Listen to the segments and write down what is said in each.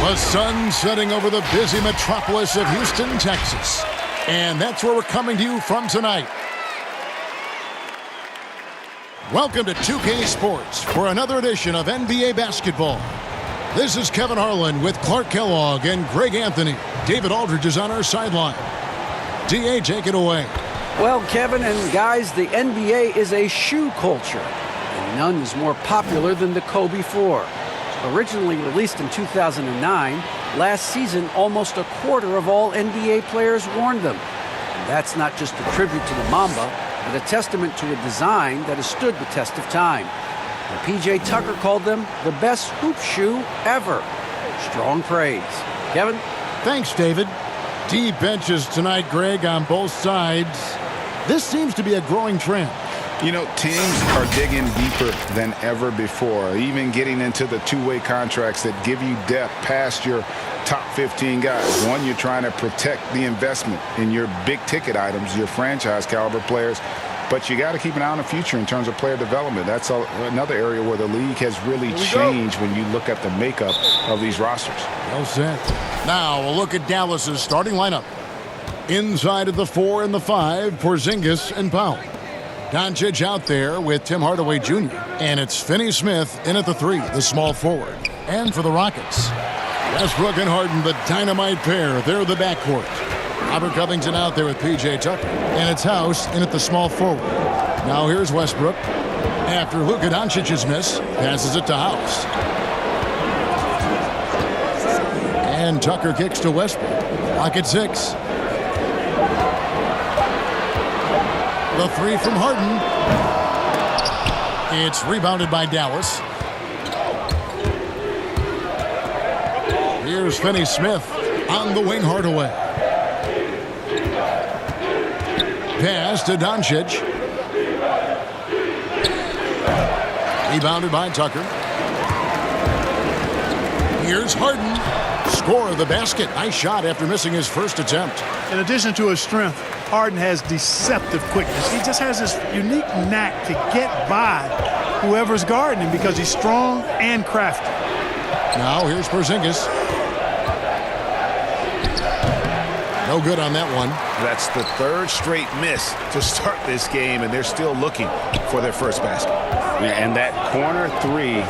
The sun setting over the busy metropolis of Houston, Texas. And that's where we're coming to you from tonight. Welcome to 2K Sports for another edition of NBA basketball. This is Kevin Harlan with Clark Kellogg and Greg Anthony. David Aldridge is on our sideline. DA, take it away. Well, Kevin and guys, the NBA is a shoe culture, and none is more popular than the Kobe 4. Originally released in 2009, last season almost a quarter of all NBA players worn them. And that's not just a tribute to the Mamba, but a testament to a design that has stood the test of time. And P.J. Tucker called them the best hoop shoe ever. Strong praise. Kevin? Thanks, David. Deep benches tonight, Greg, on both sides. This seems to be a growing trend. You know, teams are digging deeper than ever before, even getting into the two-way contracts that give you depth past your top 15 guys. One, you're trying to protect the investment in your big-ticket items, your franchise-caliber players, but you got to keep an eye on the future in terms of player development. That's another area where the league has really changed when you look at the makeup of these rosters. Well said. Now, we'll look at Dallas's starting lineup. Inside of the 4 and the 5, Porzingis and Powell. Doncic out there with Tim Hardaway Jr. And it's Finney Smith in at the 3, the small forward. And for the Rockets, Westbrook and Harden, the dynamite pair. They're the backcourt. Robert Covington out there with P.J. Tucker. And it's House in at the small forward. Now here's Westbrook. After Luka Doncic's miss, passes it to House. And Tucker kicks to Westbrook. Clock at 6. The 3 from Harden. It's rebounded by Dallas. Here's Finney Smith on the wing, Hardaway. Pass to Doncic. Rebounded by Tucker. Here's Harden. Score of the basket. Nice shot after missing his first attempt. In addition to his strength, Harden has deceptive quickness. He just has this unique knack to get by whoever's guarding him because he's strong and crafty. Now here's Porzingis. No good on that one. That's the third straight miss to start this game, and they're still looking for their first basket. And that corner 3,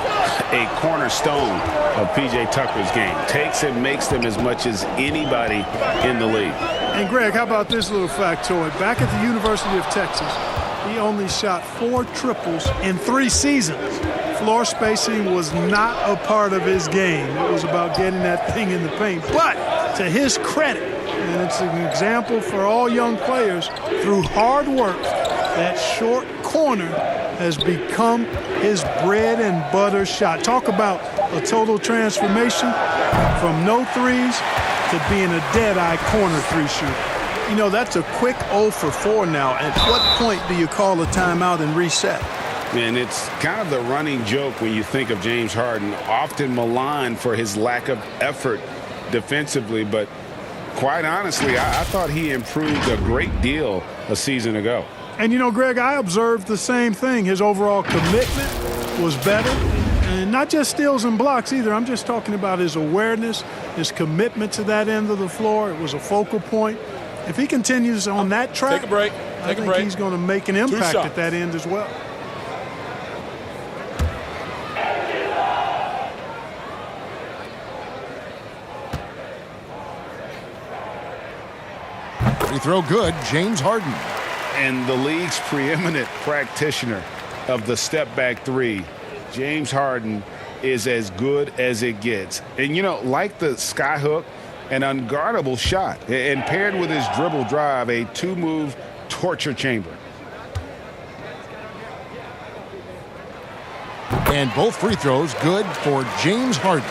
a cornerstone of P.J. Tucker's game. Takes and makes them as much as anybody in the league. And Greg, how about this little factoid? Back at the University of Texas, he only shot 4 triples in 3 seasons. Floor spacing was not a part of his game. It was about getting that thing in the paint. But to his credit, and it's an example for all young players, through hard work, that short corner has become his bread and butter shot. Talk about a total transformation from no threes to being a dead-eye corner 3 shooter. You know, that's a quick 0 for 4 now. At what point do you call a timeout and reset? And it's kind of the running joke when you think of James Harden, often maligned for his lack of effort defensively, but quite honestly, I thought he improved a great deal a season ago. And, you know, Greg, I observed the same thing. His overall commitment was better. And not just steals and blocks either. I'm just talking about his awareness, his commitment to that end of the floor. It was a focal point. If he continues on that track, take a break. I think he's going to make an impact at that end as well. Free throw good, James Harden. And the league's preeminent practitioner of the step-back 3, James Harden, is as good as it gets. And, you know, like the skyhook, an unguardable shot. And paired with his dribble drive, a 2-move torture chamber. And both free throws good for James Harden.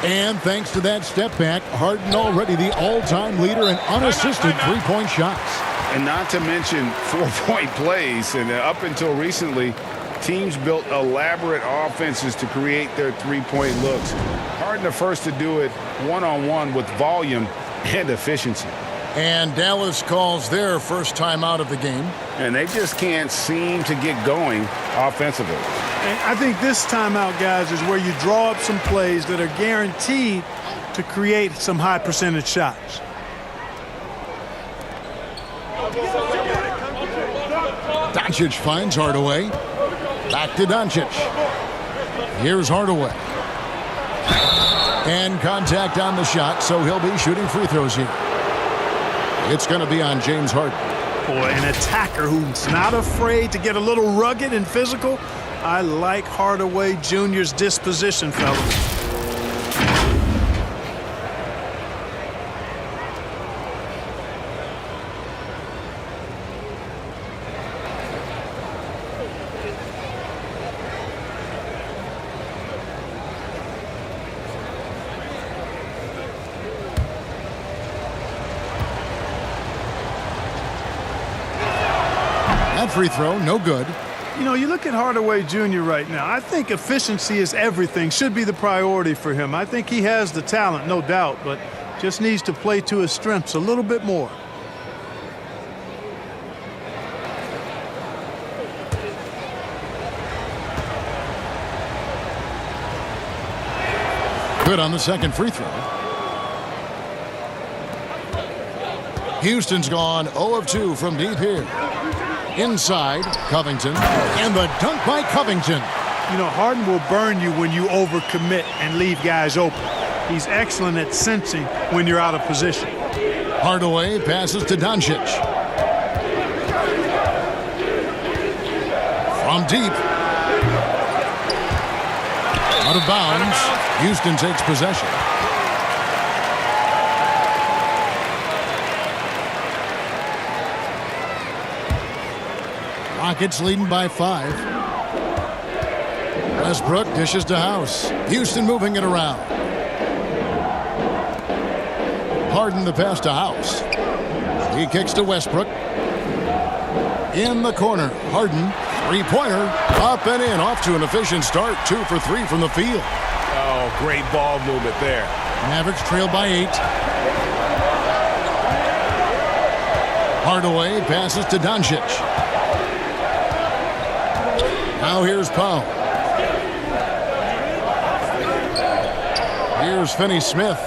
And thanks to that step back, Harden already the all-time leader in unassisted three-point shots. And not to mention 4-point plays. And up until recently, teams built elaborate offenses to create their three-point looks. Harden the first to do it one-on-one with volume and efficiency. And Dallas calls their first time out of the game. And they just can't seem to get going offensively. And I think this timeout, guys, is where you draw up some plays that are guaranteed to create some high percentage shots. Doncic finds Hardaway. Back to Doncic. Here's Hardaway. And contact on the shot, so he'll be shooting free throws here. It's going to be on James Harden. Boy, an attacker who's not afraid to get a little rugged and physical. I like Hardaway Jr.'s disposition, fellas. That free throw, no good. You know, you look at Hardaway Jr. right now, I think efficiency is everything, should be the priority for him. I think he has the talent, no doubt, but just needs to play to his strengths a little bit more. Good on the second free throw. Houston's gone 0 of 2 from deep here. Inside, Covington, and the dunk by Covington. You know, Harden will burn you when you overcommit and leave guys open. He's excellent at sensing when you're out of position. Hardaway passes to Doncic. From deep. Out of bounds. Houston takes possession. Rockets leading by 5. Westbrook dishes to House. Houston moving it around. Harden the pass to House. He kicks to Westbrook. In the corner, Harden, three-pointer, up and in, off to an efficient start, 2 for 3 from the field. Oh, great ball movement there. Mavericks trail by 8. Hardaway passes to Doncic. Now here's Powell. Here's Finney-Smith.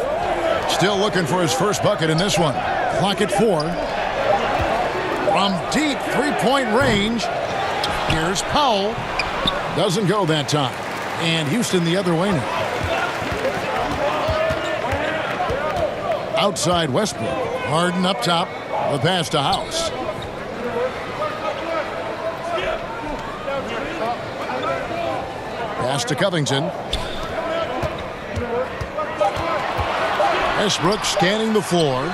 Still looking for his first bucket in this one. Clock at 4. From deep three-point range, here's Powell. Doesn't go that time. And Houston the other way now. Outside Westbrook. Harden up top. The pass to House. Pass to Covington. Westbrook scanning the floor.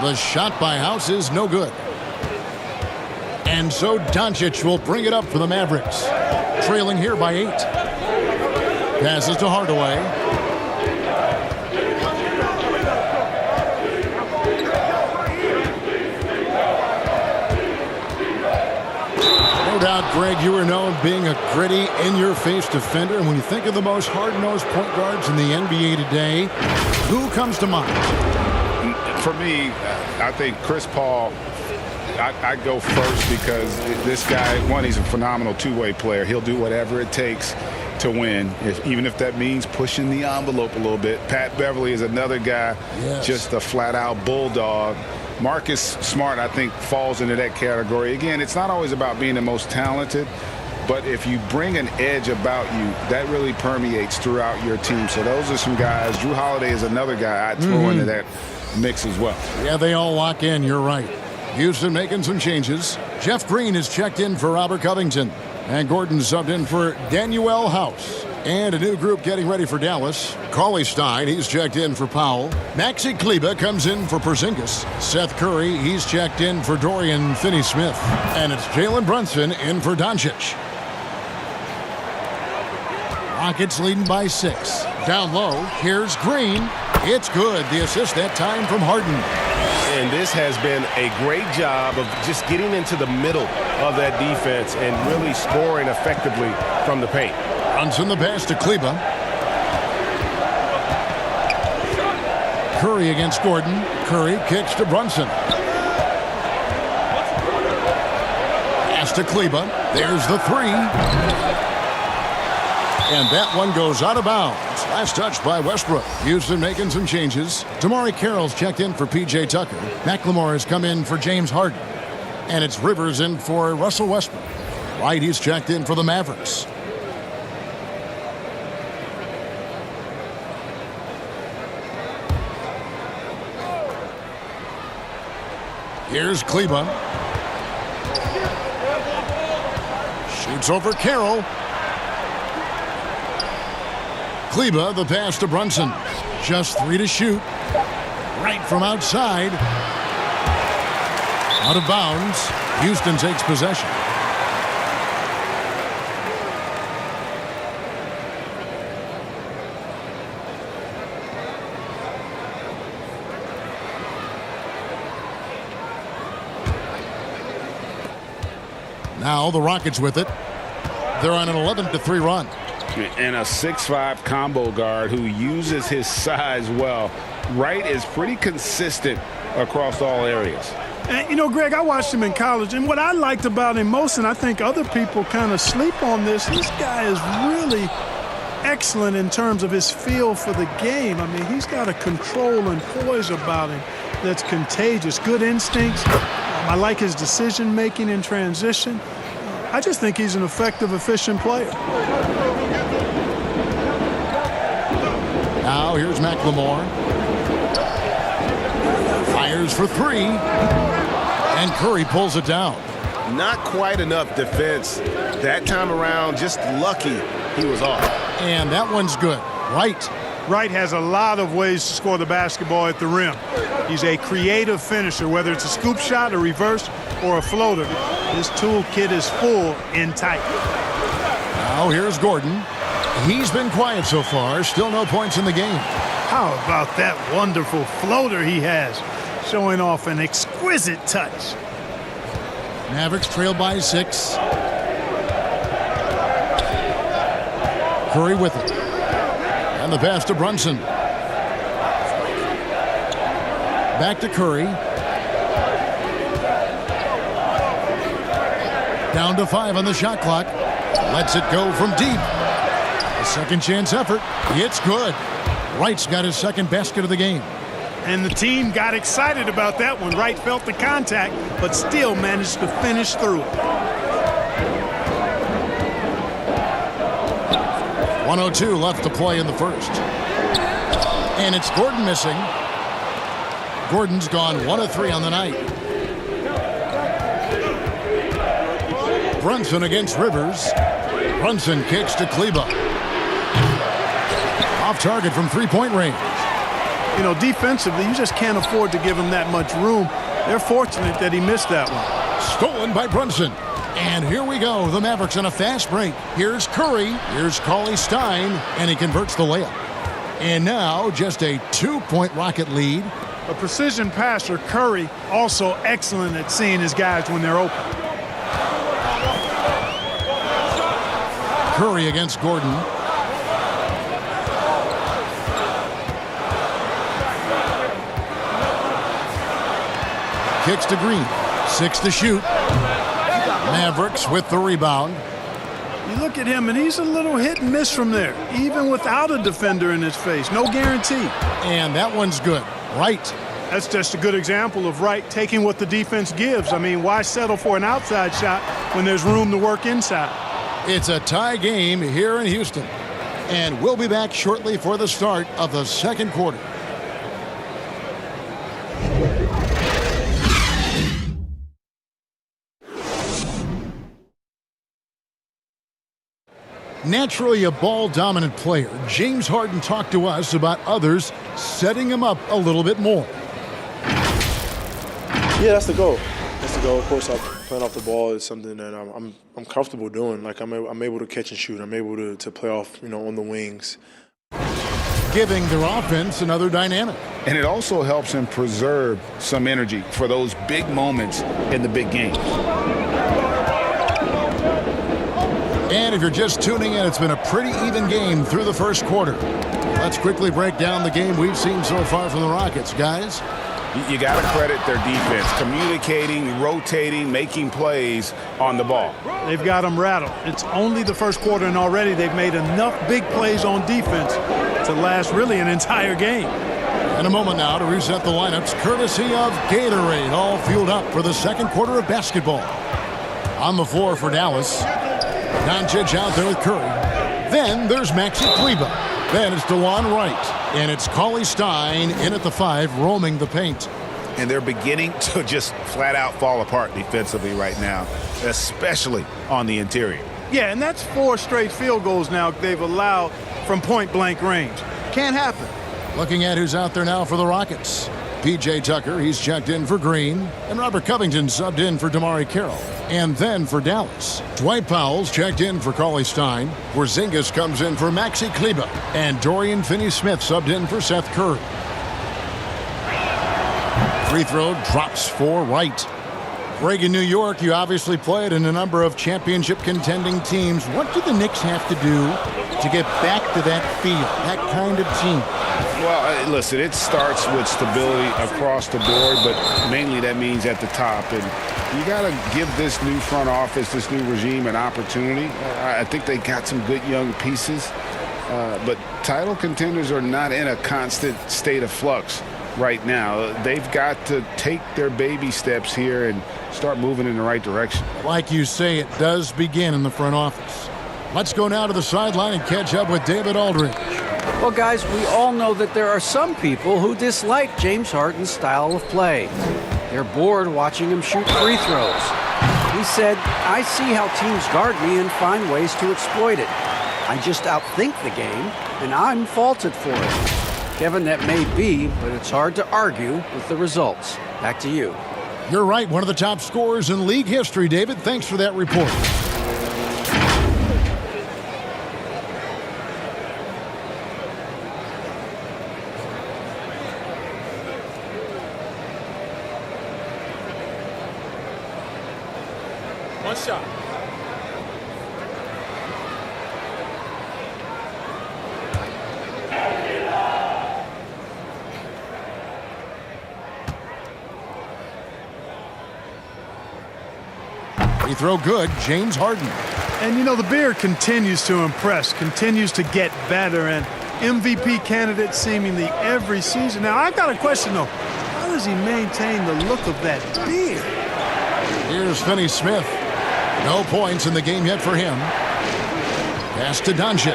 The shot by House is no good. And so Doncic will bring it up for the Mavericks. Trailing here by 8. Passes to Hardaway. No doubt, Greg, you are known being a gritty, in-your-face defender. And when you think of the most hard-nosed point guards in the NBA today, who comes to mind? For me, I think Chris Paul, I go first because this guy, one, he's a phenomenal two-way player. He'll do whatever it takes to win, even if that means pushing the envelope a little bit. Pat Beverly is another guy, just a flat-out bulldog. Marcus Smart, I think, falls into that category. Again, it's not always about being the most talented, but if you bring an edge about you, that really permeates throughout your team. So those are some guys. Drew Holiday is another guy I'd throw into that mix as well. Yeah, they all lock in. You're right. Houston making some changes. Jeff Green is checked in for Robert Covington. And Gordon subbed in for Danuel House. And a new group getting ready for Dallas. Cauley Stein, he's checked in for Powell. Maxi Kleber comes in for Porzingis. Seth Curry, he's checked in for Dorian Finney-Smith. And it's Jalen Brunson in for Doncic. Rockets leading by 6. Down low, here's Green. It's good. The assist that time from Harden. And this has been a great job of just getting into the middle of that defense and really scoring effectively from the paint. Brunson the pass to Kleber. Curry against Gordon. Curry kicks to Brunson. pass to Kleba. There's the three. And that one goes out of bounds. Last touch by Westbrook. Houston making some changes. Damari Carroll's checked in for P.J. Tucker. McLemore has come in for James Harden. And it's Rivers in for Russell Westbrook. White, he's checked in for the Mavericks. Here's Kleba. Shoots over Carroll. Kleba, the pass to Brunson. Just 3 to shoot. Right from outside. Out of bounds. Houston takes possession. Now the Rockets with it. They're on an 11-3 run. And a 6'5" combo guard who uses his size well. Wright is pretty consistent across all areas. And, you know, Greg, I watched him in college, and what I liked about him most, and I think other people kind of sleep on this guy is really excellent in terms of his feel for the game. I mean, he's got a control and poise about him that's contagious. Good instincts. I like his decision-making in transition. I just think he's an effective, efficient player. Now here's McLemore. Fires for 3. And Curry pulls it down. Not quite enough defense that time around. Just lucky he was off. And that one's good. Wright. Wright has a lot of ways to score the basketball at the rim. He's a creative finisher, whether it's a scoop shot, a reverse, or a floater. His toolkit is full and tight. Now here's Gordon. He's been quiet so far. Still no points in the game. How about that wonderful floater he has, showing off an exquisite touch. Mavericks trail by 6. Curry with it. And the pass to Brunson. Back to Curry. Down to 5 on the shot clock. Lets it go from deep. A second chance effort. It's good. Wright's got his second basket of the game. And the team got excited about that one. Wright felt the contact, but still managed to finish through it. 1:02 left to play in the first. And it's Gordon missing. Gordon's gone 1 of 3 on the night. Brunson against Rivers. Brunson kicks to Kleba. Off target from three-point range. You know, defensively, you just can't afford to give him that much room. They're fortunate that he missed that one. Stolen by Brunson. And here we go. The Mavericks on a fast break. Here's Curry. Here's Cauley-Stein. And he converts the layup. And now just a 2-point Rocket lead. A precision passer, Curry, also excellent at seeing his guys when they're open. Curry against Gordon. Kicks to Green. 6 to shoot. Mavericks with the rebound. You look at him, and he's a little hit and miss from there, even without a defender in his face. No guarantee. And that one's good. Right. That's just a good example of Wright taking what the defense gives. I mean, why settle for an outside shot when there's room to work inside? It's a tie game here in Houston. And we'll be back shortly for the start of the second quarter. Naturally a ball-dominant player, James Harden talked to us about others setting him up a little bit more. Yeah, that's the goal. That's the goal. Of course, playing off the ball is something that I'm comfortable doing. Like I'm able to catch and shoot. I'm able to play off, on the wings. Giving their offense another dynamic. And it also helps him preserve some energy for those big moments in the big game. And if you're just tuning in, it's been a pretty even game through the first quarter. Let's quickly break down the game we've seen so far from the Rockets, guys. You got to credit their defense, communicating, rotating, making plays on the ball. They've got them rattled. It's only the first quarter, and already they've made enough big plays on defense to last really an entire game. In a moment now to reset the lineups, courtesy of Gatorade, all fueled up for the second quarter of basketball. On the floor for Dallas, Doncic out there with Curry. Then there's Maxi Kleber. Then it's DeJuan Wright. And it's Cauley Stein in at the 5, roaming the paint. And they're beginning to just flat out fall apart defensively right now, especially on the interior. Yeah, and that's 4 straight field goals now they've allowed from point-blank range. Can't happen. Looking at who's out there now for the Rockets. P.J. Tucker, he's checked in for Green. And Robert Covington subbed in for Damari Carroll. And then for Dallas, Dwight Powell's checked in for Cauley Stein. Porzingis comes in for Maxi Kleber. And Dorian Finney-Smith subbed in for Seth Curry. Free throw drops for Wright. Greg, in New York, you obviously played in a number of championship contending teams. What do the Knicks have to do to get back to that feel, that kind of team? Well, listen, it starts with stability across the board, but mainly that means at the top. And you got to give this new front office, this new regime, an opportunity. I think they got some good young pieces, but title contenders are not in a constant state of flux right now. They've got to take their baby steps here and start moving in the right direction. Like you say, it does begin in the front office. Let's go now to the sideline and catch up with David Aldridge. Well, guys, we all know that there are some people who dislike James Harden's style of play. They're bored watching him shoot free throws. He said, "I see how teams guard me and find ways to exploit it. I just outthink the game, and I'm faulted for it." Kevin, that may be, but it's hard to argue with the results. Back to you. You're right, one of the top scorers in league history, David. Thanks for that report. One shot. Free throw good, James Harden. And, you know, the beard continues to impress, continues to get better, and MVP candidate seemingly every season. Now, I've got a question, though. How does he maintain the look of that beard? Here's Finney-Smith. No points in the game yet for him. Pass to Doncic.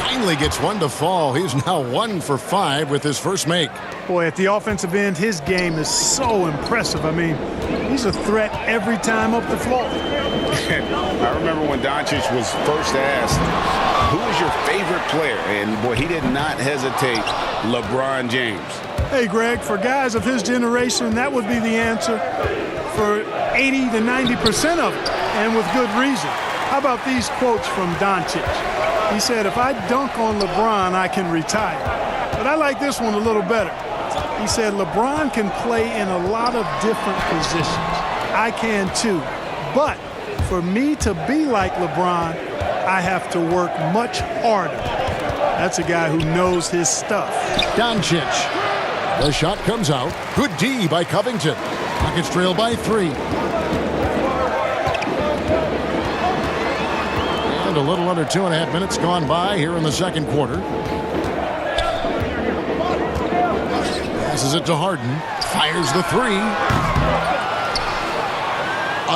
Finally gets one to fall. He's now 1 for 5 with his first make. Boy, at the offensive end, his game is so impressive. I mean, he's a threat every time up the floor. I remember when Doncic was first asked, who was your favorite player? And, boy, he did not hesitate. LeBron James. Hey, Greg, for guys of his generation, that would be the answer for 80 to 90% of it, and with good reason. How about these quotes from Doncic? He said, "If I dunk on LeBron, I can retire." But I like this one a little better. He said, "LeBron can play in a lot of different positions. I can too. But for me to be like LeBron, I have to work much harder." That's a guy who knows his stuff. Doncic. The shot comes out. Good D by Covington. Rockets trail by 3. And a little under 2.5 minutes gone by here in the second quarter. Passes it to Harden. Fires the 3.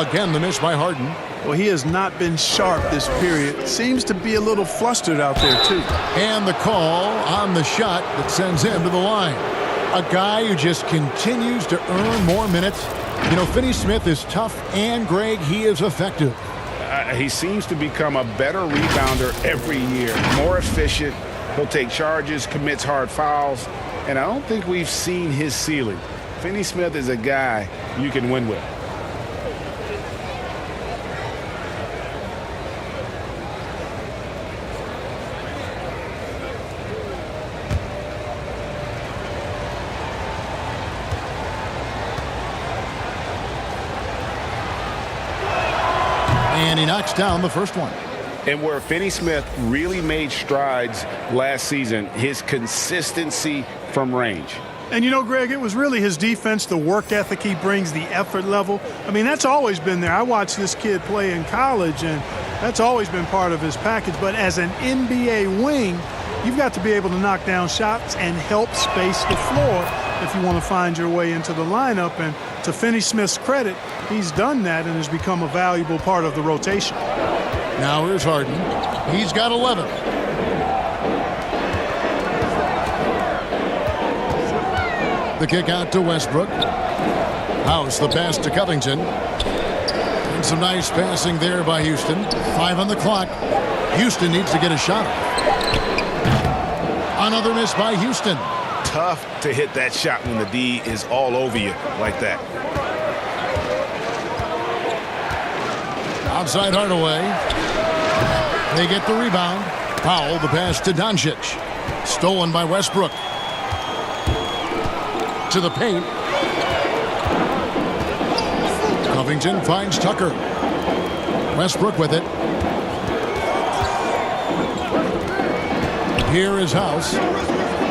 Again, the miss by Harden. Well, he has not been sharp this period. Seems to be a little flustered out there, too. And the call on the shot that sends him to the line. A guy who just continues to earn more minutes. You know, Finney-Smith is tough, and, Greg, he is effective. He seems to become a better rebounder every year, more efficient. He'll take charges, commits hard fouls, and I don't think we've seen his ceiling. Finney-Smith is a guy you can win with. And he knocks down the first one. And where Finney-Smith really made strides last season, his consistency from range. And you know, Greg, it was really his defense, the work ethic he brings, the effort level. I mean, that's always been there. I watched this kid play in college, and that's always been part of his package. But as an NBA wing, you've got to be able to knock down shots and help space the floor if you want to find your way into the lineup. And to Finney Smith's credit, he's done that and has become a valuable part of the rotation. Now here's Harden. He's got 11. The kick out to Westbrook. House the pass to Covington. And some nice passing there by Houston. 5 on the clock. Houston needs to get a shot. Another miss by Houston. Tough to hit that shot when the D is all over you like that. Outside Hardaway. They get the rebound. Powell the pass to Doncic. Stolen by Westbrook. To the paint. Covington finds Tucker. Westbrook with it. Here is House.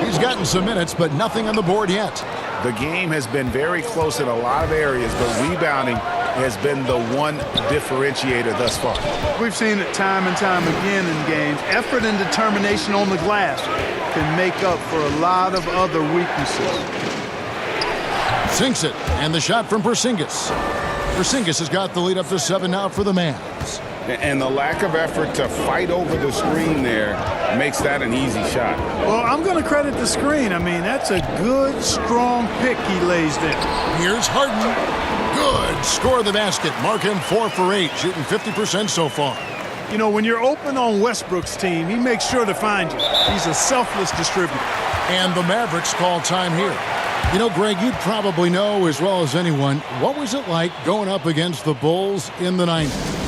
He's gotten some minutes, but nothing on the board yet. The game has been very close in a lot of areas, but rebounding has been the one differentiator thus far. We've seen it time and time again in games. Effort and determination on the glass can make up for a lot of other weaknesses. Sinks it, and the shot from Porzingis. Porzingis has got the lead up to 7 now for the Mavs. And the lack of effort to fight over the screen there makes that an easy shot. Well, I'm going to credit the screen. I mean, that's a good, strong pick he lays there. Here's Harden. Good. Score the basket. Mark him 4 for 8, shooting 50% so far. You know, when you're open on Westbrook's team, he makes sure to find you. He's a selfless distributor. And the Mavericks call time here. You know, Greg, you'd probably know as well as anyone, what was it like going up against the Bulls in the 90s?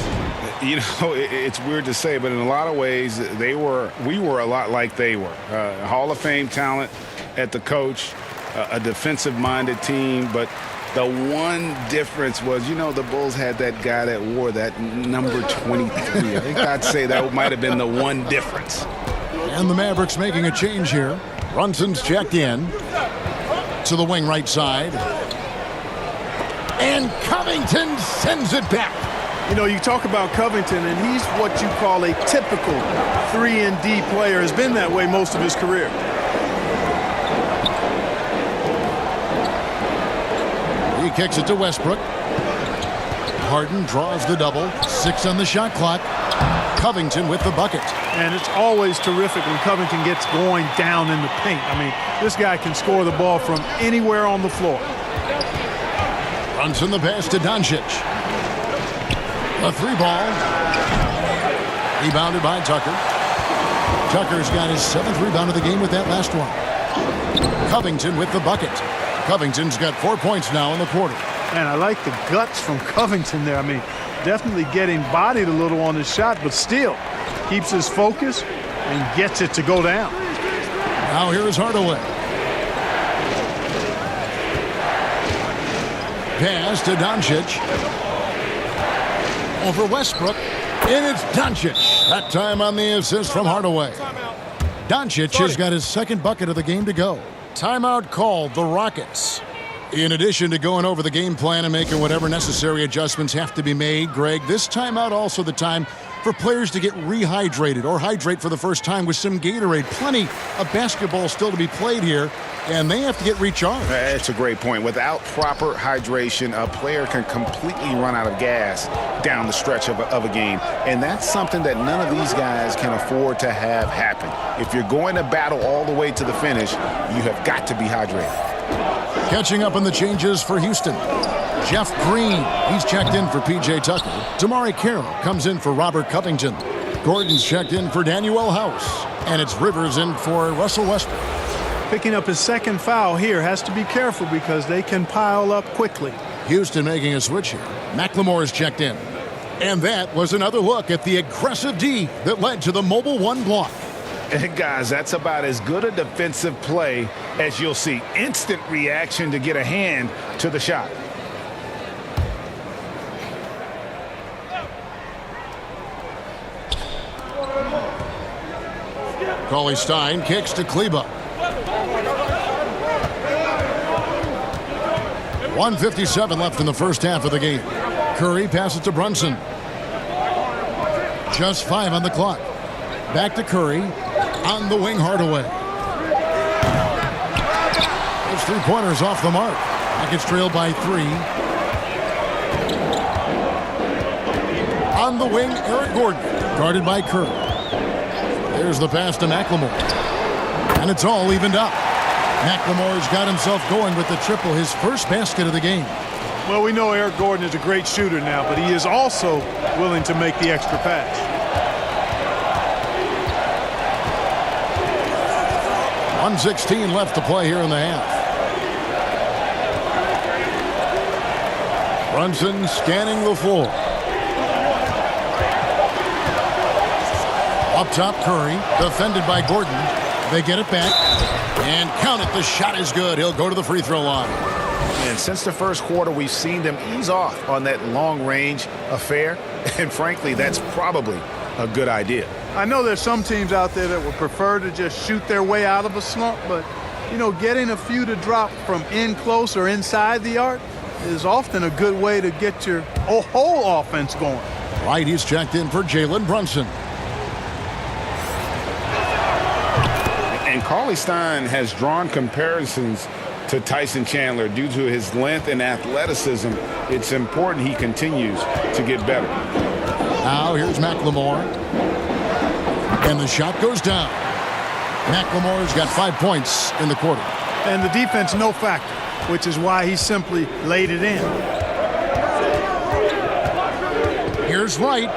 You know, it's weird to say, but in a lot of ways, we were a lot like they were. Hall of Fame talent at the coach, a defensive-minded team, but the one difference was, you know, the Bulls had that guy that wore that number 23. I think I'd say that might have been the one difference. And the Mavericks making a change here. Brunson's checked in to the wing right side. And Covington sends it back. You know, you talk about Covington, and he's what you call a typical 3-and-D player. Has been that way most of his career. He kicks it to Westbrook. Harden draws the double. 6 on the shot clock. Covington with the bucket. And it's always terrific when Covington gets going down in the paint. I mean, this guy can score the ball from anywhere on the floor. Brunson the pass to Doncic. A 3-ball. Rebounded by Tucker. Tucker's got his 7th rebound of the game with that last one. Covington with the bucket. Covington's got 4 points now in the quarter. And I like the guts from Covington there. I mean, definitely getting bodied a little on his shot, but still keeps his focus and gets it to go down. Now here is Hardaway. Pass to Doncic. Over Westbrook, and it's Doncic. That time on the assist from Hardaway. Doncic has got his 2nd bucket of the game to go. Timeout called the Rockets. In addition to going over the game plan and making whatever necessary adjustments have to be made, Greg, this timeout also the time for players to get rehydrated or hydrate for the first time with some Gatorade. Plenty of basketball still to be played here, and they have to get recharged. That's a great point. Without proper hydration, a player can completely run out of gas down the stretch of a game, and that's something that none of these guys can afford to have happen. If you're going to battle all the way to the finish, you have got to be hydrated. Catching up on the changes for Houston. Jeff Green, he's checked in for P.J. Tucker. Damari Carroll comes in for Robert Covington. Gordon's checked in for Danuel House. And it's Rivers in for Russell Westbrook. Picking up his 2nd foul here. Has to be careful because they can pile up quickly. Houston making a switch here. McLemore's checked in. And that was another look at the aggressive D that led to the mobile 1 block. And guys, that's about as good a defensive play as you'll see. Instant reaction to get a hand to the shot. Cauley Stein kicks to Kleba. 1:57 left in the first half of the game. Curry passes to Brunson. Just 5 on the clock. Back to Curry. On the wing, Hardaway. Those three-pointers off the mark. Rockets trailed by 3. On the wing, Eric Gordon. Guarded by Curry. There's the pass to McLemore. And it's all evened up. McLemore's got himself going with the triple, his first basket of the game. Well, we know Eric Gordon is a great shooter now, but he is also willing to make the extra pass. .116 left to play here in the half. Brunson scanning the floor. Up top, Curry, defended by Gordon. They get it back, and count it. The shot is good. He'll go to the free throw line. And since the first quarter, we've seen them ease off on that long-range affair, and frankly, that's probably a good idea. I know there's some teams out there that would prefer to just shoot their way out of a slump, but, you know, getting a few to drop from in close or inside the arc is often a good way to get your whole offense going. Right, he's checked in for Jalen Brunson. And Cauley-Stein has drawn comparisons to Tyson Chandler due to his length and athleticism. It's important he continues to get better. Now here's McLemore. And the shot goes down. McLemore's got 5 points in the quarter. And the defense no factor, which is why he simply laid it in. Here's Wright.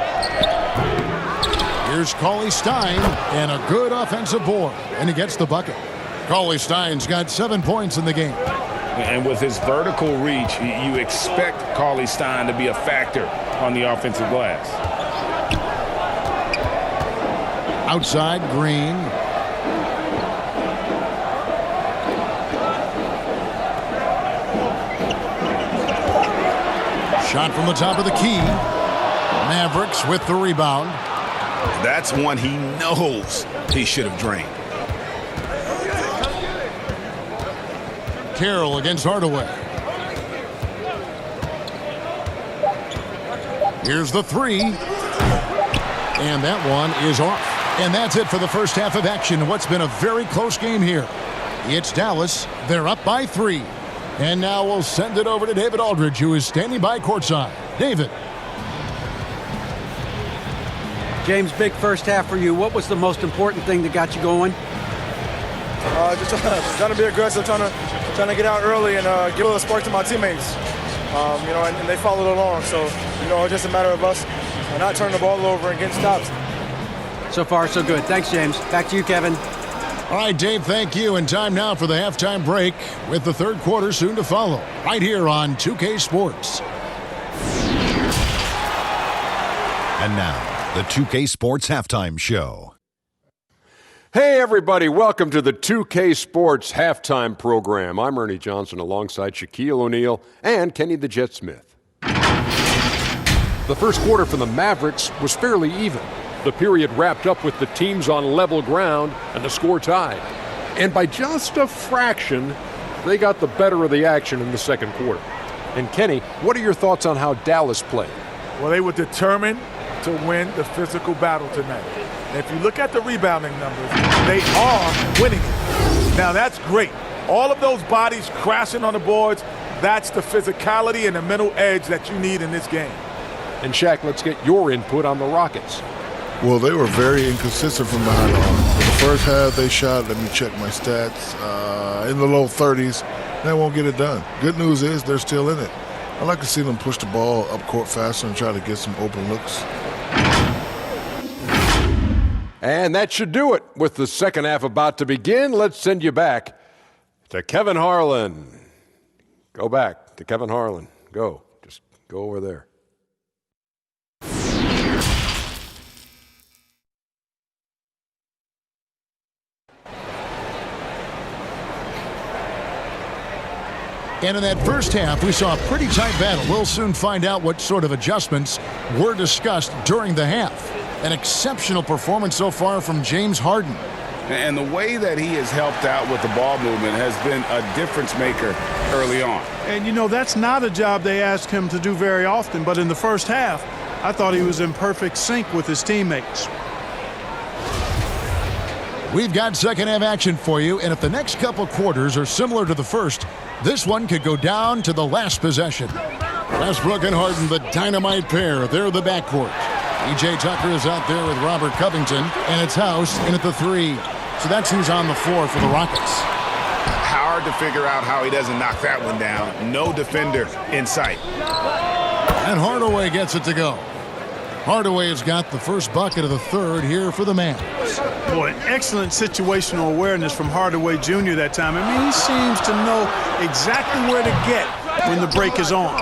Here's Cauley-Stein, and a good offensive board, and he gets the bucket. Cauley-Stein's got 7 points in the game. And with his vertical reach, you expect Cauley-Stein to be a factor on the offensive glass. Outside, Green. Shot from the top of the key. Mavericks with the rebound. That's one he knows he should have drained. Carroll against Hardaway. Here's the 3. And that one is off. And that's it for the first half of action. What's been a very close game here. It's Dallas. They're up by 3. And now we'll send it over to David Aldridge, who is standing by courtside. David. James, big first half for you. What was the most important thing that got you going? Just trying to be aggressive, trying to get out early and give a little spark to my teammates. You know, and they followed along. So, you know, it's just a matter of us not turning the ball over and getting stops. So far, so good. Thanks, James. Back to you, Kevin. All right, Dave, thank you. And time now for the halftime break with the third quarter soon to follow. Right here on 2K Sports. And now, the 2K Sports Halftime Show. Hey, everybody. Welcome to the 2K Sports Halftime Program. I'm Ernie Johnson alongside Shaquille O'Neal and Kenny the Jet Smith. The first quarter for the Mavericks was fairly even. The period wrapped up with the teams on level ground and the score tied. And by just a fraction, they got the better of the action in the second quarter. And Kenny, what are your thoughts on how Dallas played? Well, they were determined to win the physical battle tonight. And if you look at the rebounding numbers, they are winning it. Now, that's great. All of those bodies crashing on the boards, that's the physicality and the mental edge that you need in this game. And Shaq, let's get your input on the Rockets. Well, they were very inconsistent from behind the arc. In the first half, they shot, let me check my stats, in the low 30s. They won't get it done. Good news is they're still in it. I'd like to see them push the ball up court faster and try to get some open looks. And that should do it. With the second half about to begin, let's send you back to Kevin Harlan. Go back to Kevin Harlan. Go. Just go over there. And in that first half, we saw a pretty tight battle. We'll soon find out what sort of adjustments were discussed during the half. An exceptional performance so far from James Harden. And the way that he has helped out with the ball movement has been a difference maker early on. And, you know, that's not a job they ask him to do very often. But in the first half, I thought he was in perfect sync with his teammates. We've got second half action for you, and if the next couple quarters are similar to the first, this one could go down to the last possession. Westbrook and Harden, the dynamite pair. They're the backcourt. E.J. Tucker is out there with Robert Covington, and it's House in at the 3. So that's who's on the floor for the Rockets. Hard to figure out how he doesn't knock that one down. No defender in sight. And Hardaway gets it to go. Hardaway has got the first bucket of the third here for the Mavericks. Boy, excellent situational awareness from Hardaway Jr. that time. I mean, he seems to know exactly where to get when the break is on.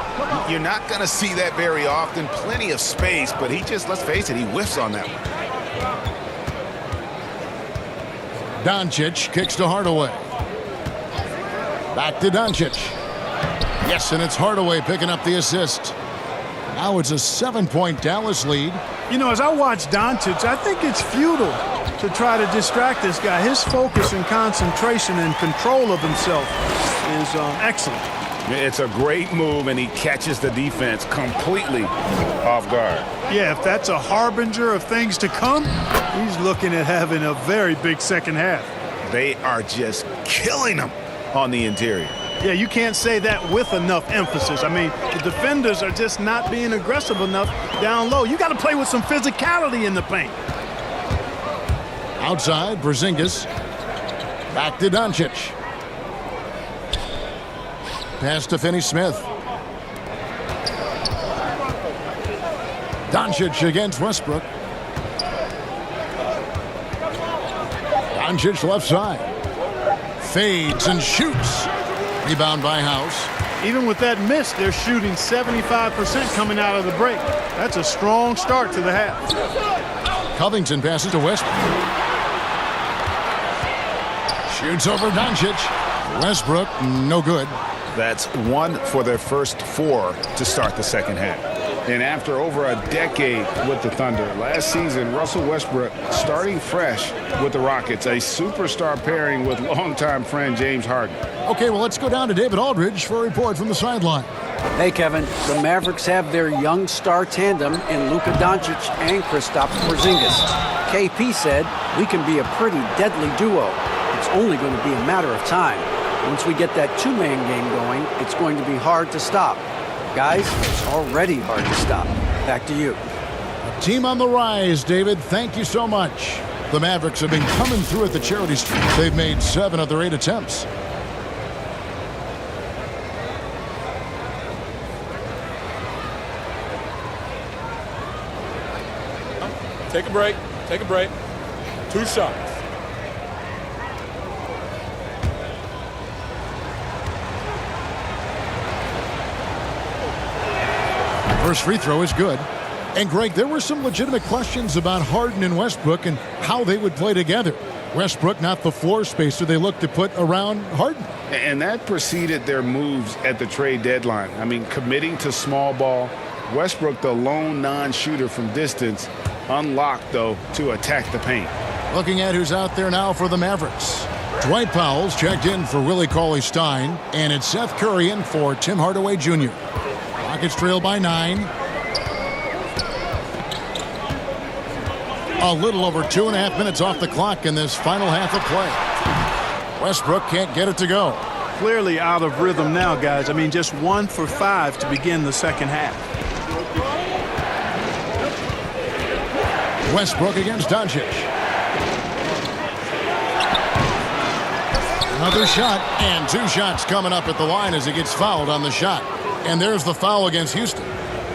You're not going to see that very often. Plenty of space, but he just, let's face it, he whiffs on that one. Doncic kicks to Hardaway. Back to Doncic. Yes, and it's Hardaway picking up the assist. Now it's a 7-point Dallas lead. You know, as I watch Doncic, I think it's futile to try to distract this guy. His focus and concentration and control of himself is excellent. It's a great move, and he catches the defense completely off guard. Yeah, if that's a harbinger of things to come, he's looking at having a very big second half. They are just killing him on the interior. Yeah, you can't say that with enough emphasis. I mean, the defenders are just not being aggressive enough down low. You got to play with some physicality in the paint. Outside, Porzingis. Back to Doncic. Pass to Finney-Smith. Doncic against Westbrook. Doncic left side. Fades and shoots. Rebound by House. Even with that miss, they're shooting 75% coming out of the break. That's a strong start to the half. Covington passes to Westbrook. Shoots over Doncic. Westbrook, no good. That's 1 for their first 4 to start the second half. And after over a decade with the Thunder, last season, Russell Westbrook starting fresh with the Rockets, a superstar pairing with longtime friend James Harden. Okay, well, let's go down to David Aldridge for a report from the sideline. Hey, Kevin, the Mavericks have their young star tandem in Luka Doncic and Kristaps Porzingis. KP said, "We can be a pretty deadly duo. It's only going to be a matter of time. Once we get that two-man game going, it's going to be hard to stop." Guys, it's already hard to stop. Back to you. Team on the rise, David. Thank you so much. The Mavericks have been coming through at the charity street. They've made 7 of their 8 attempts. Take a break. Take a break. 2 shots. First free throw is good. And, Greg, there were some legitimate questions about Harden and Westbrook and how they would play together. Westbrook not the floor spacer they looked to put around Harden. And that preceded their moves at the trade deadline. I mean, committing to small ball. Westbrook, the lone non-shooter from distance, unlocked, though, to attack the paint. Looking at who's out there now for the Mavericks. Dwight Powell's checked in for Willie Cauley-Stein, and it's Seth Curry in for Tim Hardaway Jr. Rockets trail by 9. A little over 2.5 minutes off the clock in this final half of play. Westbrook can't get it to go. Clearly out of rhythm now, guys. I mean, just 1 for 5 to begin the second half. Westbrook against Doncic. Another shot, and 2 shots coming up at the line as he gets fouled on the shot. And there's the foul against Houston.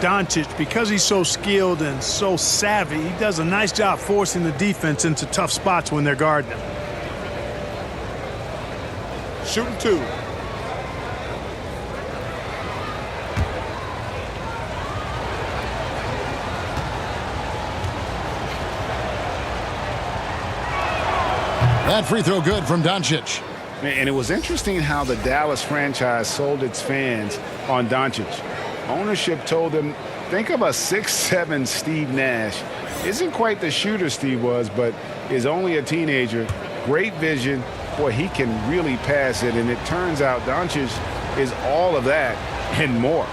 Doncic, because he's so skilled and so savvy, he does a nice job forcing the defense into tough spots when they're guarding him. Shooting 2. That free throw good from Doncic. And it was interesting how the Dallas franchise sold its fans on Doncic. Ownership told them, think of a 6'7" Steve Nash. Isn't quite the shooter Steve was, but is only a teenager great vision. Boy, he can really pass it, and it turns out Doncic is all of that and more.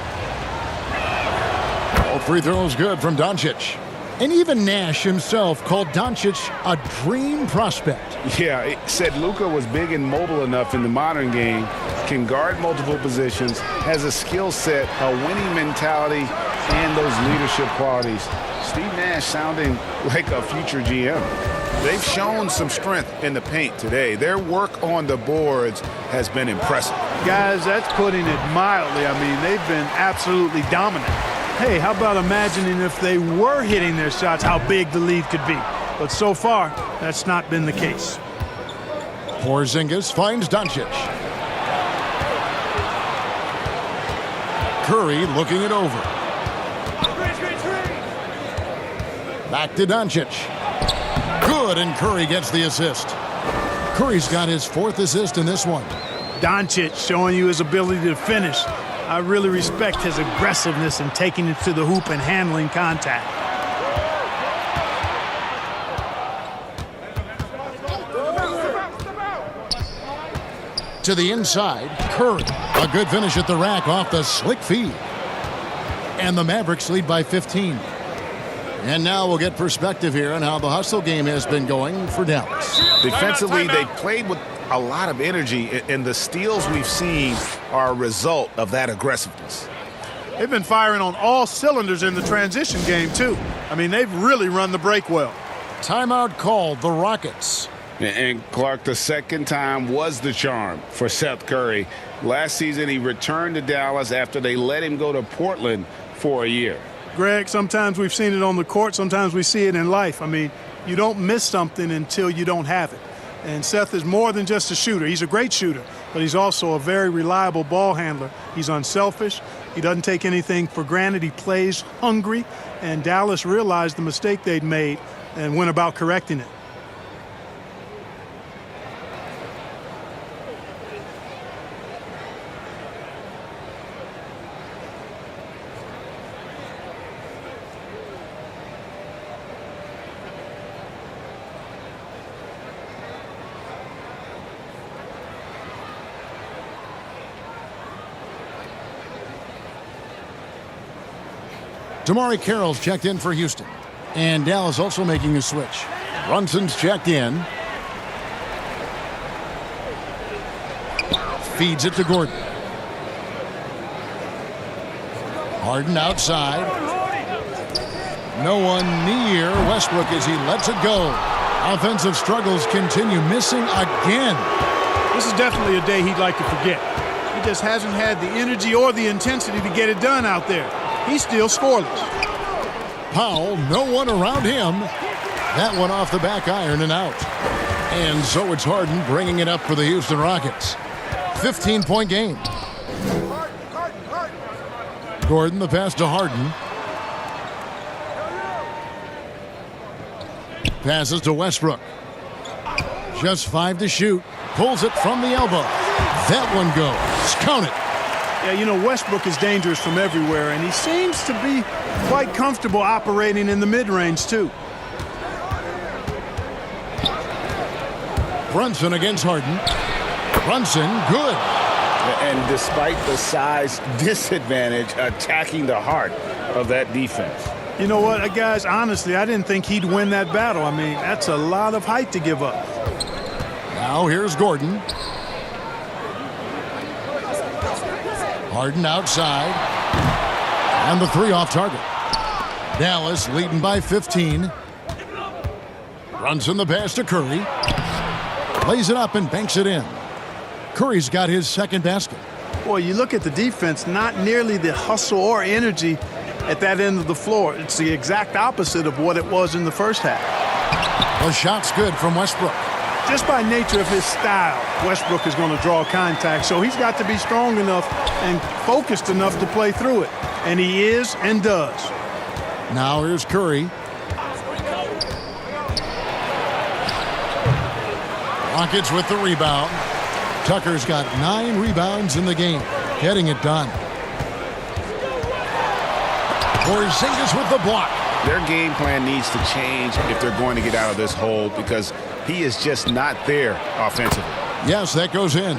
All free throws good from Doncic. And even Nash himself called Doncic a dream prospect. Yeah, it said Luka was big and mobile enough in the modern game, can guard multiple positions, has a skill set, a winning mentality, and those leadership qualities. Steve Nash sounding like a future GM. They've shown some strength in the paint today. Their work on the boards has been impressive. Guys, that's putting it mildly. I mean, they've been absolutely dominant. Hey, how about imagining if they were hitting their shots, how big the lead could be? But so far, that's not been the case. Porzingis finds Doncic. Curry looking it over. Back to Doncic. Good, and Curry gets the assist. Curry's got his 4th assist in this one. Doncic showing you his ability to finish. I really respect his aggressiveness in taking it to the hoop and handling contact. To the inside, Curry. A good finish at the rack off the slick feed. And the Mavericks lead by 15. And now we'll get perspective here on how the hustle game has been going for Dallas. Defensively, they played with a lot of energy, and the steals we've seen are a result of that aggressiveness. They've been firing on all cylinders in the transition game, too. I mean, they've really run the break well. Timeout called, the Rockets. And Clark, the second time was the charm for Seth Curry. Last season, he returned to Dallas after they let him go to Portland for a year. Greg, sometimes we've seen it on the court, sometimes we see it in life. I mean, you don't miss something until you don't have it. And Seth is more than just a shooter. He's a great shooter, but he's also a very reliable ball handler. He's unselfish. He doesn't take anything for granted. He plays hungry, and Dallas realized the mistake they'd made and went about correcting it. Damari Carroll's checked in for Houston. And Dallas also making a switch. Brunson's checked in. Feeds it to Gordon. Harden outside. No one near Westbrook as he lets it go. Offensive struggles continue, missing again. This is definitely a day he'd like to forget. He just hasn't had the energy or the intensity to get it done out there. He's still scoreless. Powell, no one around him. That one off the back iron and out. And so it's Harden bringing it up for the Houston Rockets. 15-point game. Gordon, the pass to Harden. Passes to Westbrook. Just 5 to shoot. Pulls it from the elbow. That one goes. Count it. Yeah, you know, Westbrook is dangerous from everywhere, and he seems to be quite comfortable operating in the mid-range, too. Brunson against Harden. Brunson, good. And despite the size disadvantage, attacking the heart of that defense. You know what, guys, honestly, I didn't think he'd win that battle. I mean, that's a lot of height to give up. Now here's Gordon. Harden outside. And the 3 off target. Dallas leading by 15. Brunson the pass to Curry. Lays it up and banks it in. Curry's got his second basket. Boy, you look at the defense, not nearly the hustle or energy at that end of the floor. It's the exact opposite of what it was in the first half. The shot's good from Westbrook. Just by nature of his style, Westbrook is going to draw contact, so he's got to be strong enough and focused enough to play through it. And he is and does. Now here's Curry. Rockets with the rebound. Tucker's got 9 rebounds in the game, getting it done. Porzingis with the block. Their game plan needs to change if they're going to get out of this hole because he is just not there offensively. Yes, that goes in.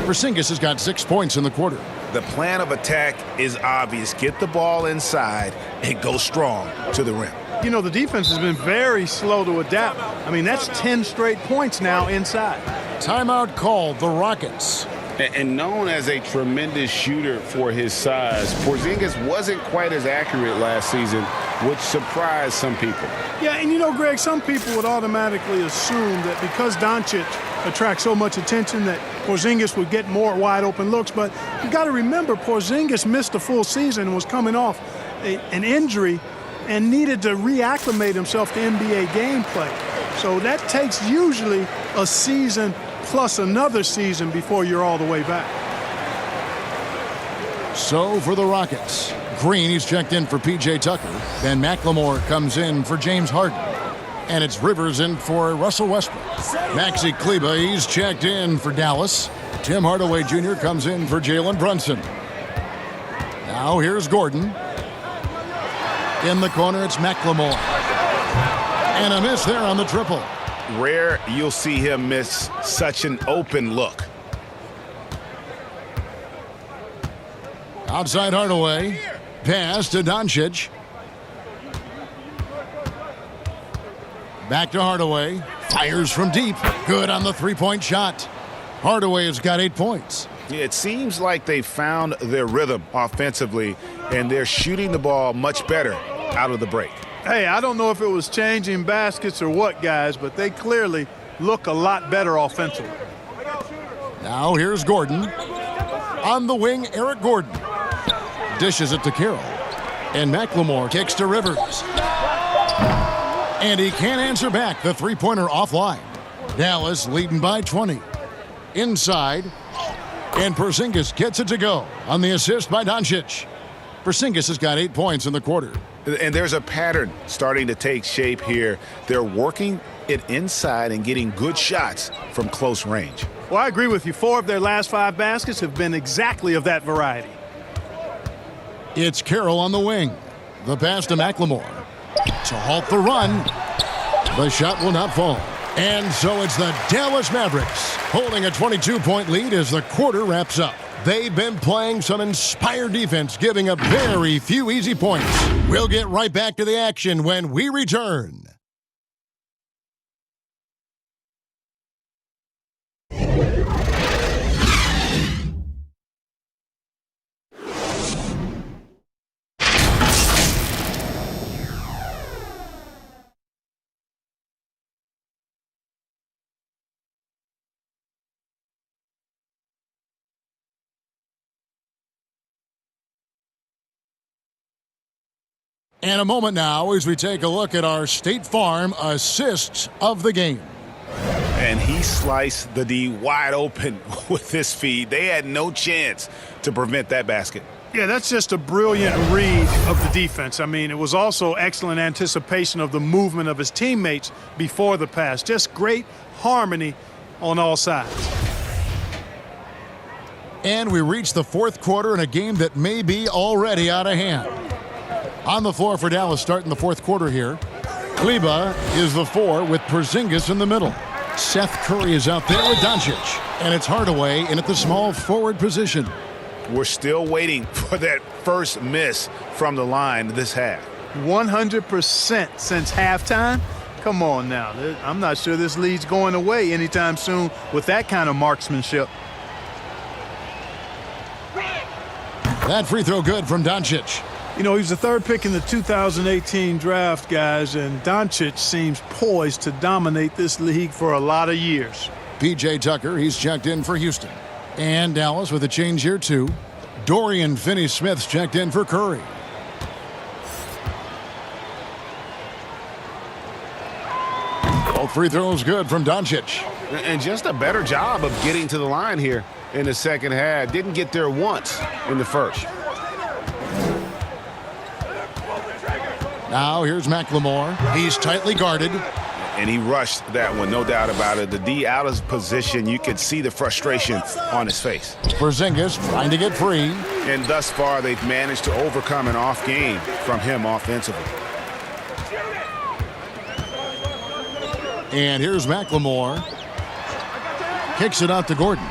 Porzingis has got 6 points in the quarter. The plan of attack is obvious. Get the ball inside and go strong to the rim. You know, the defense has been very slow to adapt. I mean, that's 10 straight points now inside. Timeout called, the Rockets. And known as a tremendous shooter for his size, Porzingis wasn't quite as accurate last season, which surprised some people. Yeah, and you know, Greg, some people would automatically assume that because Doncic attracts so much attention that Porzingis would get more wide open looks. But you got to remember, Porzingis missed a full season and was coming off an injury and needed to reacclimate himself to NBA gameplay. So that takes usually a season plus another season before you're all the way back. So for the Rockets, Green, he's checked in for P.J. Tucker. Then McLemore comes in for James Harden. And it's Rivers in for Russell Westbrook. Maxi Kleber, he's checked in for Dallas. Tim Hardaway Jr. comes in for Jalen Brunson. Now here's Gordon. In the corner, it's McLemore. And a miss there on the triple. Rare you'll see him miss such an open look. Outside Hardaway. Pass to Doncic. Back to Hardaway. Fires from deep. Good on the three-point shot. Hardaway has got 8 points. It seems like they found their rhythm offensively, and they're shooting the ball much better out of the break. Hey, I don't know if it was changing baskets or what, guys, but they clearly look a lot better offensively. Now here's Gordon. On the wing, Eric Gordon. Dishes it to Carroll. And McLemore kicks to Rivers. And he can't answer back. The three-pointer offline. Dallas leading by 20. Inside. And Porzingis gets it to go on the assist by Doncic. Porzingis has got 8 points in the quarter. And there's a pattern starting to take shape here. They're working it inside and getting good shots from close range. Well, I agree with you. 4 of their last 5 baskets have been exactly of that variety. It's Carroll on the wing. The pass to McLemore. To halt the run. The shot will not fall. And so it's the Dallas Mavericks holding a 22-point lead as the quarter wraps up. They've been playing some inspired defense, giving up very few easy points. We'll get right back to the action when we return. And a moment now as we take a look at our State Farm assists of the game. And he sliced the D wide open with his feed. They had no chance to prevent that basket. Yeah, that's just a brilliant read of the defense. I mean, it was also excellent anticipation of the movement of his teammates before the pass. Just great harmony on all sides. And we reach the fourth quarter in a game that may be already out of hand. On the floor for Dallas starting the fourth quarter here. Kleber is the 4 with Porzingis in the middle. Seth Curry is out there with Doncic. And it's Hardaway in at the small forward position. We're still waiting for that first miss from the line this half. 100% since halftime? Come on now. I'm not sure this lead's going away anytime soon with that kind of marksmanship. That free throw good from Doncic. You know, he's the 3rd pick in the 2018 draft, guys, and Doncic seems poised to dominate this league for a lot of years. P.J. Tucker, he's checked in for Houston. And Dallas with a change here, too. Dorian Finney-Smith's checked in for Curry. Both free throws good from Doncic. And just a better job of getting to the line here in the second half. Didn't get there once in the first. Now here's McLemore. He's tightly guarded. And he rushed that one, no doubt about it. The D out of position, you could see the frustration on his face. Porzingis trying to get free. And thus far, they've managed to overcome an off game from him offensively. And here's McLemore. Kicks it out to Gordon.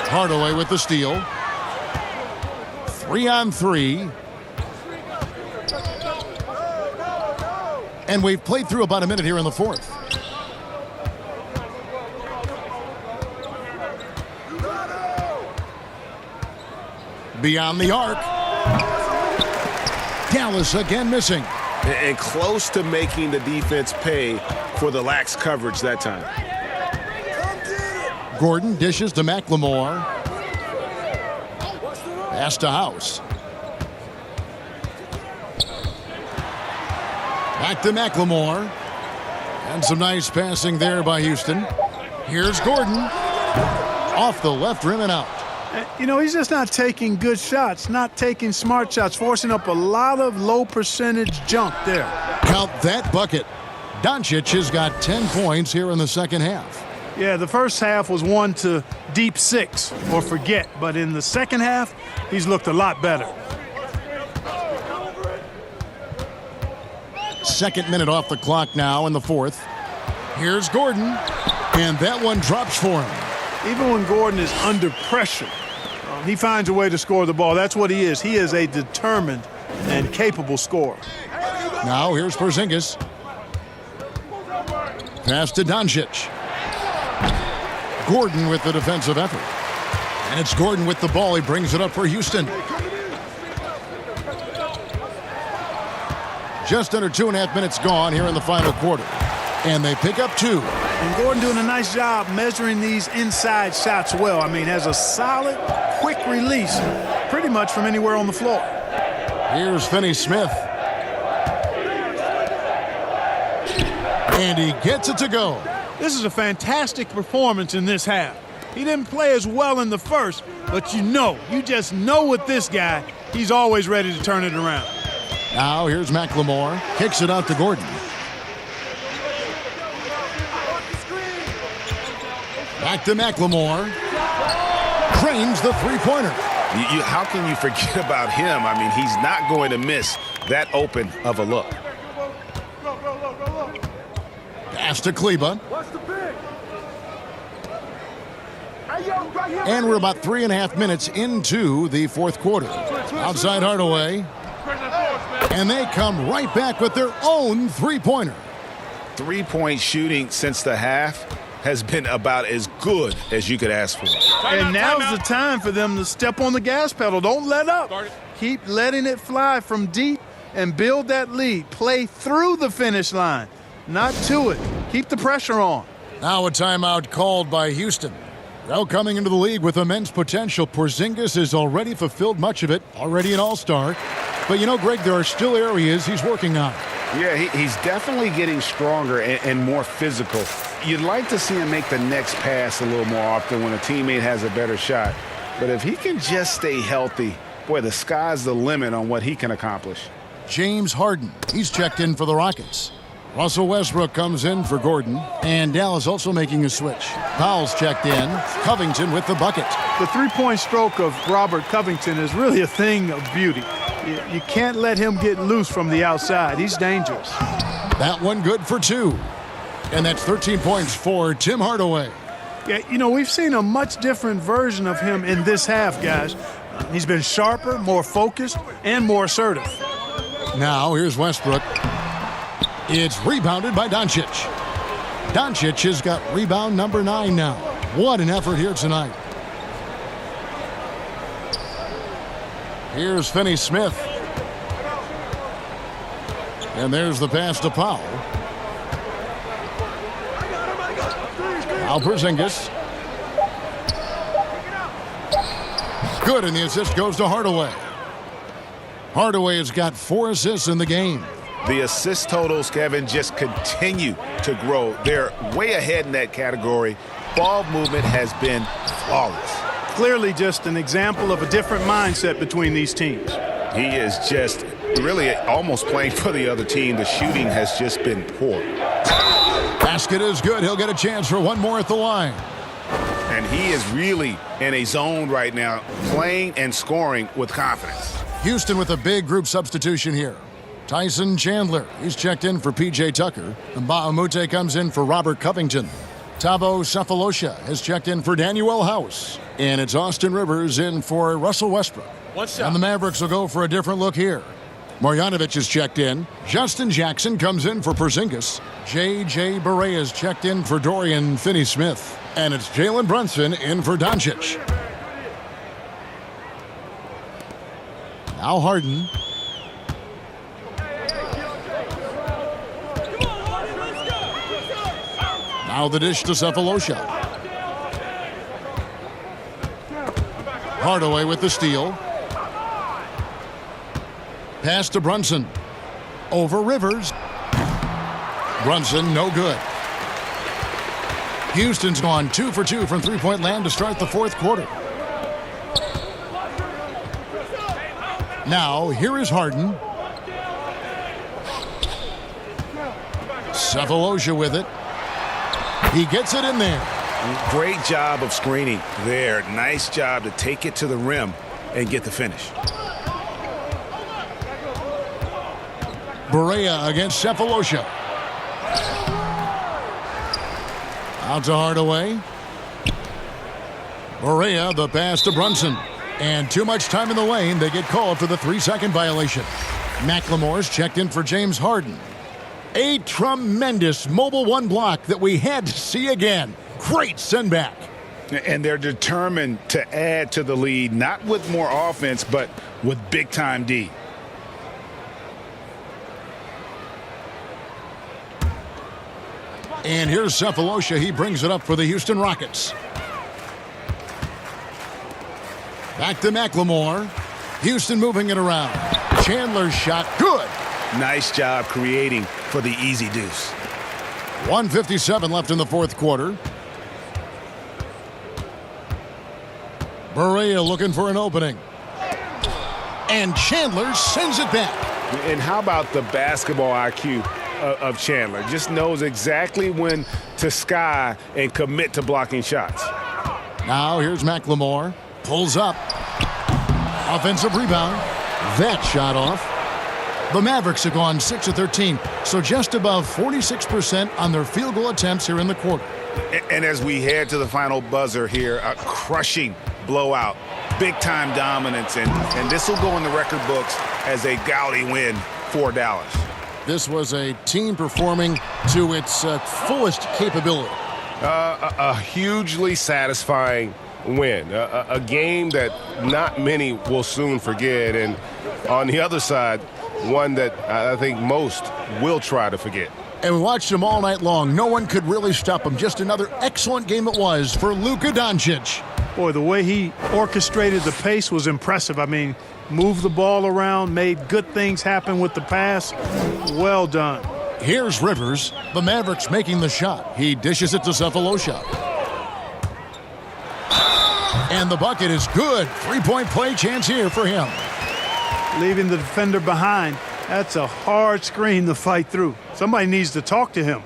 Hardaway with the steal. 3-on-3. And we've played through about a minute here in the fourth. Beyond the arc. Dallas again missing. And close to making the defense pay for the lax coverage that time. Gordon dishes to McLemore. Pass to House. Back to McLemore. And some nice passing there by Houston. Here's Gordon. Off the left rim and out. You know, he's just not taking good shots, not taking smart shots, forcing up a lot of low percentage junk there. Count that bucket. Doncic has got 10 points here in the second half. Yeah, the first half was one to deep 6 or forget, but in the second half, he's looked a lot better. Second minute off the clock now in the fourth. Here's Gordon, and that one drops for him. Even when Gordon is under pressure, he finds a way to score the ball. That's what he is. He is a determined and capable scorer. Now here's Porzingis. Pass to Doncic. Gordon with the defensive effort. And it's Gordon with the ball. He brings it up for Houston. Just under 2.5 minutes gone here in the final quarter. And they pick up 2. And Gordon doing a nice job measuring these inside shots well. I mean, has a solid, quick release pretty much from anywhere on the floor. Here's Finney-Smith. And he gets it to go. This is a fantastic performance in this half. He didn't play as well in the first, but you just know with this guy, he's always ready to turn it around. Now here's McLemore. Kicks it out to Gordon. Back to McLemore. Drains the three-pointer. How can you forget about him? I mean, he's not going to miss that open of a look. Pass to Kleba. And we're about 3.5 minutes into the fourth quarter. Outside Hardaway. And they come right back with their own three-pointer. Three-point shooting since the half has been about as good as you could ask for. And now's the time for them to step on the gas pedal. Don't let up. Keep letting it fly from deep and build that lead. Play through the finish line, not to it. Keep the pressure on. Now a timeout called by Houston. Well, coming into the league with immense potential, Porzingis has already fulfilled much of it, already an all-star. But you know, Greg, there are still areas he's working on. Yeah, he's definitely getting stronger and more physical. You'd like to see him make the next pass a little more often when a teammate has a better shot. But if he can just stay healthy, boy, the sky's the limit on what he can accomplish. James Harden, he's checked in for the Rockets. Russell Westbrook comes in for Gordon, and Dallas also making a switch. Powell's checked in. Covington with the bucket. The three-point stroke of Robert Covington is really a thing of beauty. You can't let him get loose from the outside. He's dangerous. That one good for 2. And that's 13 points for Tim Hardaway. Yeah, you know, we've seen a much different version of him in this half, guys. He's been sharper, more focused, and more assertive. Now here's Westbrook. It's rebounded by Doncic. Doncic has got rebound number 9 now. What an effort here tonight. Here's Finney-Smith. And there's the pass to Powell. Now Porzingis. Good, and the assist goes to Hardaway. Hardaway has got 4 assists in the game. The assist totals, Kevin, just continue to grow. They're way ahead in that category. Ball movement has been flawless. Clearly just an example of a different mindset between these teams. He is just really almost playing for the other team. The shooting has just been poor. Basket is good. He'll get a chance for one more at the line. And he is really in a zone right now, playing and scoring with confidence. Houston with a big group substitution here. Tyson Chandler, he's checked in for P.J. Tucker. And Ba'amute comes in for Robert Covington. Thabo Sefolosha has checked in for Daniel House. And it's Austin Rivers in for Russell Westbrook. And the Mavericks will go for a different look here. Marjanovic is checked in. Justin Jackson comes in for Porzingis. J.J. Barea is checked in for Dorian Finney-Smith. And it's Jalen Brunson in for Doncic. Now Harden. Now the dish to Sefolosha. Hardaway with the steal. Pass to Brunson. Over Rivers. Brunson, no good. Houston's gone 2 for 2 from three-point land to start the fourth quarter. Now, here is Harden. Sefolosha with it. He gets it in there. Great job of screening there. Nice job to take it to the rim and get the finish. Barea against Sefolosha. Out to Hardaway. Barea, the pass to Brunson. And too much time in the lane. They get called for the 3-second violation. McLemore's checked in for James Harden. A tremendous mobile one block that we had to see again. Great send back. And they're determined to add to the lead, not with more offense, but with big-time D. And here's Sefolosha. He brings it up for the Houston Rockets. Back to McLemore. Houston moving it around. Chandler's shot, good. Nice job creating for the easy deuce. 1:57 left in the fourth quarter. Barea looking for an opening. And Chandler sends it back. And how about the basketball IQ of Chandler? Just knows exactly when to sky and commit to blocking shots. Now here's McLemore. Pulls up. Offensive rebound. That shot off. The Mavericks have gone 6 of 13, so just above 46% on their field goal attempts here in the quarter. And as we head to the final buzzer here, a crushing blowout, big-time dominance, and this will go in the record books as a gaudy win for Dallas. This was a team performing to its fullest capability. A hugely satisfying win, a game that not many will soon forget, and on the other side, one that I think most will try to forget. And we watched him all night long. No one could really stop him. Just another excellent game it was for Luka Doncic. Boy, the way he orchestrated the pace was impressive. I mean, moved the ball around, made good things happen with the pass. Well done. Here's Rivers. The Mavericks making the shot. He dishes it to Sefolosha. And the bucket is good. Three-point play chance here for him. Leaving the defender behind. That's a hard screen to fight through. Somebody needs to talk to him.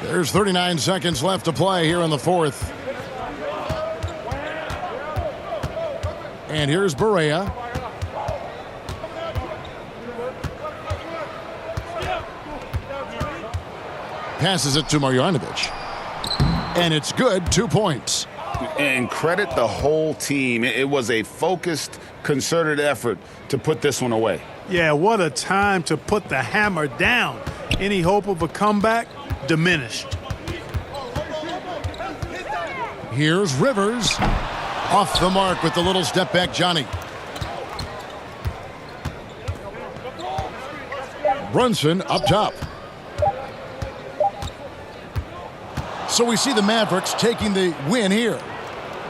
There's 39 seconds left to play here in the fourth. And here's Barea. Passes it to Marjanovic. And it's good, 2 points. And credit the whole team. It was a focused, concerted effort to put this one away. Yeah, what a time to put the hammer down. Any hope of a comeback? Diminished. Here's Rivers. Off the mark with the little step back, Johnny. Brunson up top. So we see the Mavericks taking the win here.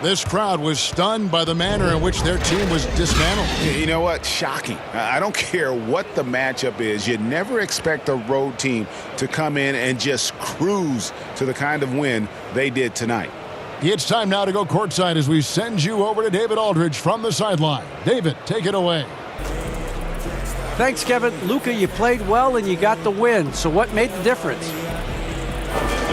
This crowd was stunned by the manner in which their team was dismantled. You know what? Shocking. I don't care what the matchup is. You never expect a road team to come in and just cruise to the kind of win they did tonight. It's time now to go courtside as we send you over to David Aldridge from the sideline. David, take it away. Thanks, Kevin. Luka, you played well and you got the win. So what made the difference?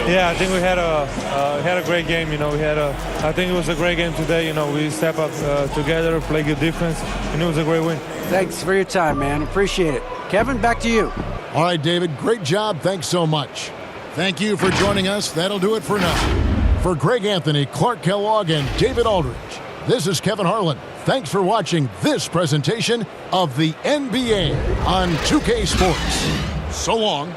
Yeah, I think we had a great game. I think it was a great game today. We step up together, play good defense, and it was a great win. Thanks for your time, man. Appreciate it. Kevin, back to you. All right, David, great job. Thanks so much. Thank you for joining us. That'll do it for now. For Greg Anthony, Clark Kellogg, and David Aldridge, this is Kevin Harlan. Thanks for watching this presentation of the NBA on 2K Sports. So long.